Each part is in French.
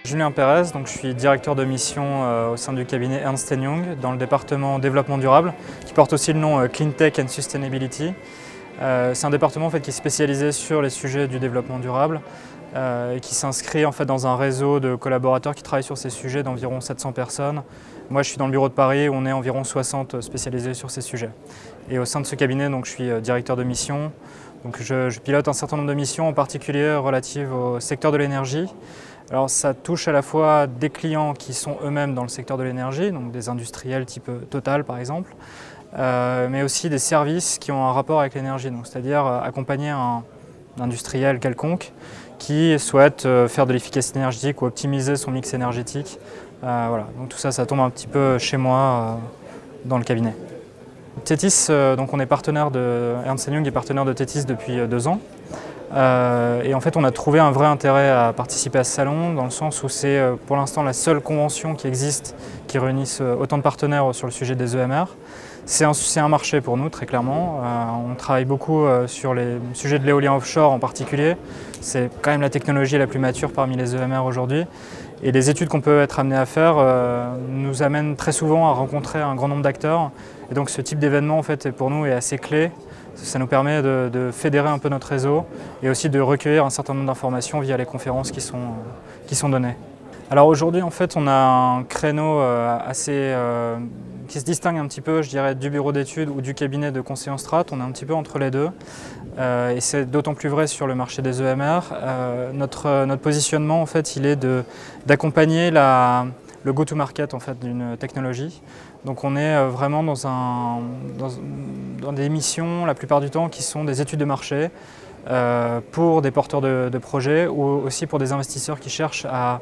Julien Pérez, donc je suis directeur de mission au sein du cabinet Ernst & Young dans le département développement durable qui porte aussi le nom Clean Tech and Sustainability. C'est un département en fait, qui est spécialisé sur les sujets du développement durable et qui s'inscrit en fait, dans un réseau de collaborateurs qui travaillent sur ces sujets d'environ 700 personnes. Moi je suis dans le bureau de Paris où on est environ 60 spécialisés sur ces sujets. Et au sein de ce cabinet, donc, je suis directeur de mission. Donc, je pilote un certain nombre de missions, en particulier relatives au secteur de l'énergie. Alors ça touche à la fois des clients qui sont eux-mêmes dans le secteur de l'énergie, donc des industriels type Total par exemple, mais aussi des services qui ont un rapport avec l'énergie, c'est-à-dire accompagner un industriel quelconque qui souhaite faire de l'efficacité énergétique ou optimiser son mix énergétique. Voilà. Donc tout ça, ça tombe un petit peu chez moi dans le cabinet. Tethys, donc on est partenaire de Ernst & Young est partenaire de Tethys depuis 2 ans. Et en fait, on a trouvé un vrai intérêt à participer à ce salon, dans le sens où c'est pour l'instant la seule convention qui existe qui réunisse autant de partenaires sur le sujet des EMR. C'est un marché pour nous, très clairement. On travaille beaucoup sur les sujets de l'éolien offshore en particulier. C'est quand même la technologie la plus mature parmi les EMR aujourd'hui. Et les études qu'on peut être amené à faire nous amènent très souvent à rencontrer un grand nombre d'acteurs. Et donc ce type d'événement en fait, pour nous est assez clé. Ça nous permet de fédérer un peu notre réseau et aussi de recueillir un certain nombre d'informations via les conférences qui sont données. Alors aujourd'hui en fait on a un créneau qui se distingue un petit peu, je dirais, du bureau d'études ou du cabinet de conseil en strat. On est un petit peu entre les deux et c'est d'autant plus vrai sur le marché des EMR. Notre positionnement en fait il est d'accompagner le go-to-market en fait, d'une technologie. Donc on est vraiment dans des missions, la plupart du temps, qui sont des études de marché pour des porteurs de projets ou aussi pour des investisseurs qui cherchent à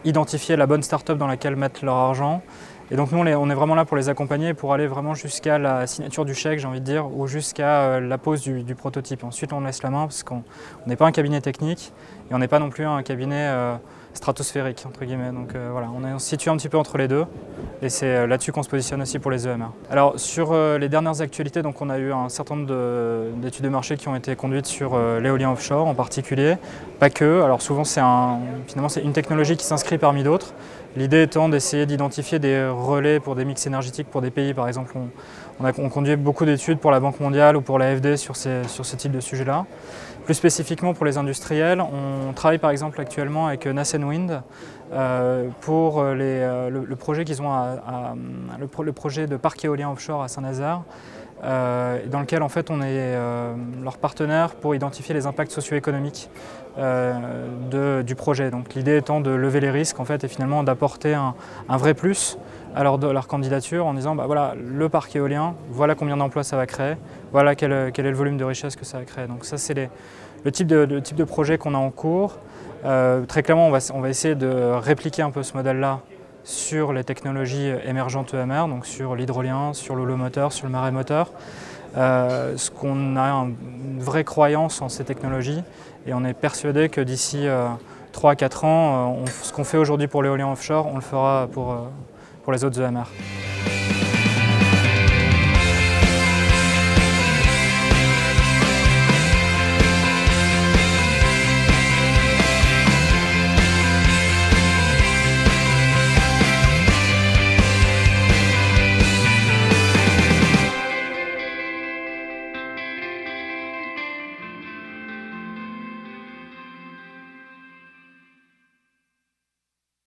identifier la bonne start-up dans laquelle mettre leur argent. Et donc nous, on est vraiment là pour les accompagner, pour aller vraiment jusqu'à la signature du chèque, j'ai envie de dire, ou jusqu'à la pose du prototype. Ensuite, on laisse la main parce qu'on n'est pas un cabinet technique et on n'est pas non plus un cabinet stratosphérique, entre guillemets. Donc voilà, on se situe un petit peu entre les deux et c'est là-dessus qu'on se positionne aussi pour les EMR. Alors sur les dernières actualités, donc, on a eu un certain nombre d'études de marché qui ont été conduites sur l'éolien offshore en particulier, pas que. Alors souvent, finalement, c'est une technologie qui s'inscrit parmi d'autres. L'idée étant d'essayer d'identifier des relais pour des mix énergétiques pour des pays. Par exemple, on conduit beaucoup d'études pour la Banque mondiale ou pour l'AFD sur ce type de sujet-là. Plus spécifiquement pour les industriels, on travaille par exemple actuellement avec Nassen Wind pour le projet qu'ils ont le projet de parc éolien offshore à Saint-Nazaire, dans lequel en fait on est leur partenaire pour identifier les impacts socio-économiques du projet. Donc l'idée étant de lever les risques en fait, et finalement d'apporter un vrai plus à leur candidature en disant bah, voilà, le parc éolien, voilà combien d'emplois ça va créer, voilà quel est le volume de richesse que ça va créer. Donc ça c'est le type de projet qu'on a en cours. Très clairement on va essayer de répliquer un peu ce modèle-là sur les technologies émergentes EMR, donc sur l'hydrolien, sur l'holomoteur, sur le marémoteur. Ce qu'on a une vraie croyance en ces technologies et on est persuadé que d'ici 3 à 4 ans, ce qu'on fait aujourd'hui pour l'éolien offshore, on le fera pour les autres EMR.